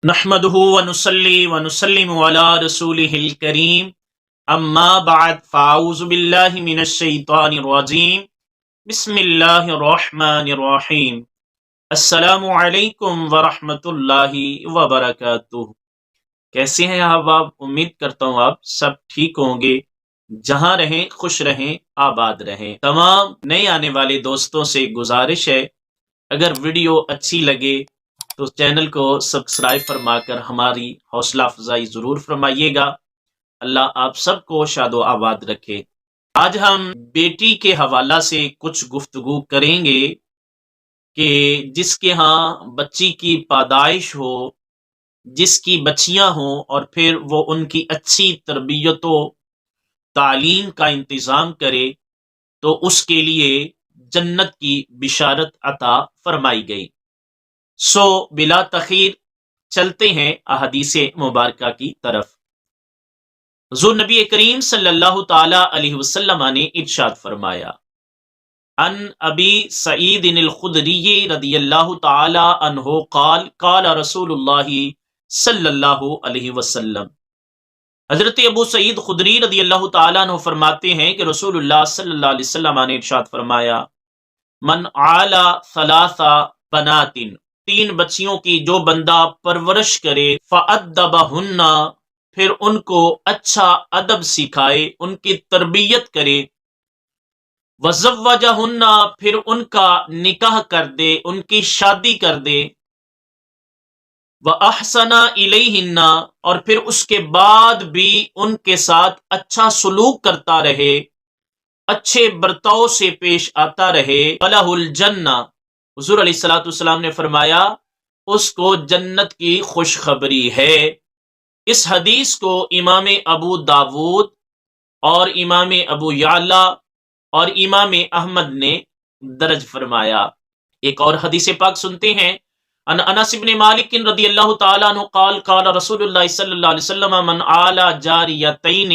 نحمده ونصلي ونسلم على رسوله الكريم اما بعد فاعوذ بالله من الشیطان الرجیم بسم اللہ الرحمن الرحیم السلام علیکم ورحمۃ اللہ وبرکاتہ۔ کیسے ہیں آپ؟ امید کرتا ہوں آپ سب ٹھیک ہوں گے، جہاں رہیں خوش رہیں آباد رہیں۔ تمام نئے آنے والے دوستوں سے گزارش ہے، اگر ویڈیو اچھی لگے تو چینل کو سبسکرائب فرما کر ہماری حوصلہ افزائی ضرور فرمائیے گا۔ اللہ آپ سب کو شاد و آباد رکھے۔ آج ہم بیٹی کے حوالہ سے کچھ گفتگو کریں گے کہ جس کے ہاں بچی کی پیدائش ہو، جس کی بچیاں ہوں اور پھر وہ ان کی اچھی تربیت و تعلیم کا انتظام کرے تو اس کے لیے جنت کی بشارت عطا فرمائی گئی۔ سو بلا تخیر چلتے ہیں احادیث مبارکہ کی طرف۔ حضور نبی کریم صلی اللہ تعالی علیہ وسلم نے ارشاد فرمایا، ان ابی سعید الخدری رضی اللہ تعالی عنہ قال قال رسول اللہ صلی اللہ علیہ وسلم۔ حضرت ابو سعید خدری رضی اللہ تعالی عنہ فرماتے ہیں کہ رسول اللہ صلی اللہ علیہ وسلم نے ارشاد فرمایا، من عالی ثلاث بنات، تین بچیوں کی جو بندہ پرورش کرے، فَأَدَّبَهُنَّ، پھر ان کو اچھا ادب سکھائے، ان کی تربیت کرے، وَزَوَّجَهُنَّ، پھر ان کا نکاح کر دے، ان کی شادی کر دے، وَأَحْسَنَ إِلَيْهِنَّ، اور پھر اس کے بعد بھی ان کے ساتھ اچھا سلوک کرتا رہے، اچھے برتاؤ سے پیش آتا رہے، فَلَهُ الْجَنَّةُ، حضور علیہ الصلوۃ والسلام نے فرمایا اس کو جنت کی خوشخبری ہے۔ اس حدیث کو امام ابو داود اور امام ابو یعلا اور امام احمد نے درج فرمایا۔ ایک اور حدیث پاک سنتے ہیں، ان انس بن مالک رضی اللہ تعالی عنہ قال قال رسول اللہ صلی اللہ علیہ وسلم، من عالی جاریتین،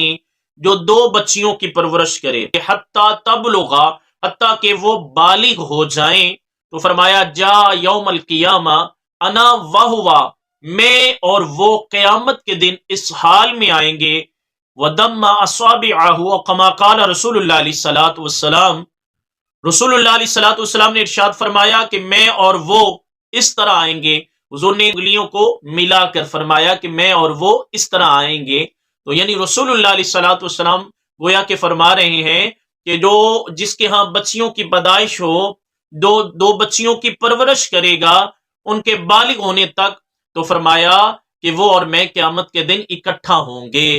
جو دو بچیوں کی پرورش کرے، حتی تبلغا، حتی کہ وہ بالغ ہو جائیں، تو فرمایا جا یوم القیامہ انا وہوا، میں اور وہ قیامت کے دن اس حال میں آئیں گے، وَدَمَّ أَصَابِعَهُ، كما قال رسول اللہ علیہ الصلوۃ والسلام، رسول اللہ علیہ الصلوۃ والسلام نے ارشاد فرمایا کہ میں اور وہ اس طرح آئیں گے۔ حضور نے انگلیوں کو ملا کر فرمایا کہ میں اور وہ اس طرح آئیں گے، تو یعنی رسول اللہ علیہ الصلوۃ والسلام گویا کہ فرما رہے ہیں کہ جو جس کے ہاں بچیوں کی پیدائش ہو، دو بچیوں کی پرورش کرے گا ان کے بالغ ہونے تک، تو فرمایا کہ وہ اور میں قیامت کے دن اکٹھا ہوں گے۔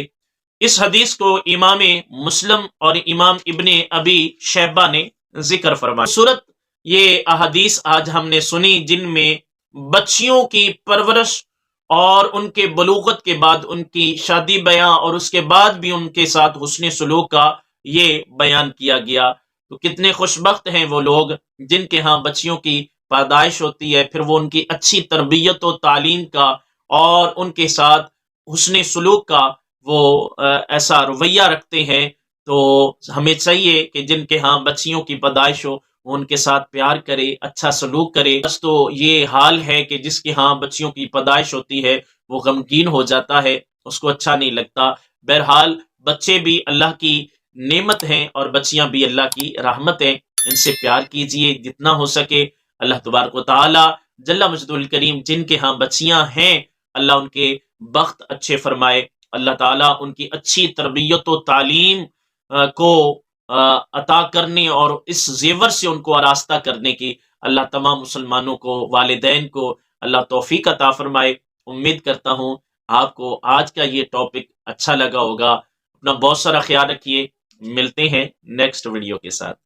اس حدیث کو امام مسلم اور امام ابن ابی شیبہ نے ذکر فرمایا۔ صورت یہ احادیث آج ہم نے سنی جن میں بچیوں کی پرورش اور ان کے بلوغت کے بعد ان کی شادی بیان اور اس کے بعد بھی ان کے ساتھ حسن سلوک کا یہ بیان کیا گیا۔ تو کتنے خوش بخت ہیں وہ لوگ جن کے ہاں بچیوں کی پیدائش ہوتی ہے، پھر وہ ان کی اچھی تربیت و تعلیم کا اور ان کے ساتھ حسن سلوک کا وہ ایسا رویہ رکھتے ہیں۔ تو ہمیں چاہیے کہ جن کے ہاں بچیوں کی پیدائش ہو وہ ان کے ساتھ پیار کرے، اچھا سلوک کرے۔ بس تو یہ حال ہے کہ جس کے ہاں بچیوں کی پیدائش ہوتی ہے وہ غمگین ہو جاتا ہے، اس کو اچھا نہیں لگتا۔ بہرحال بچے بھی اللہ کی نعمت ہیں اور بچیاں بھی اللہ کی رحمت ہیں، ان سے پیار کیجئے جتنا ہو سکے۔ اللہ تبارک و تعالی جل مجدہ الکریم جن کے ہاں بچیاں ہیں اللہ ان کے بخت اچھے فرمائے، اللہ تعالیٰ ان کی اچھی تربیت و تعلیم کو عطا کرنے اور اس زیور سے ان کو آراستہ کرنے کی اللہ تمام مسلمانوں کو، والدین کو اللہ توفیق عطا فرمائے۔ امید کرتا ہوں آپ کو آج کا یہ ٹاپک اچھا لگا ہوگا۔ اپنا بہت سارا خیال رکھیے، ملتے ہیں نیکسٹ ویڈیو کے ساتھ۔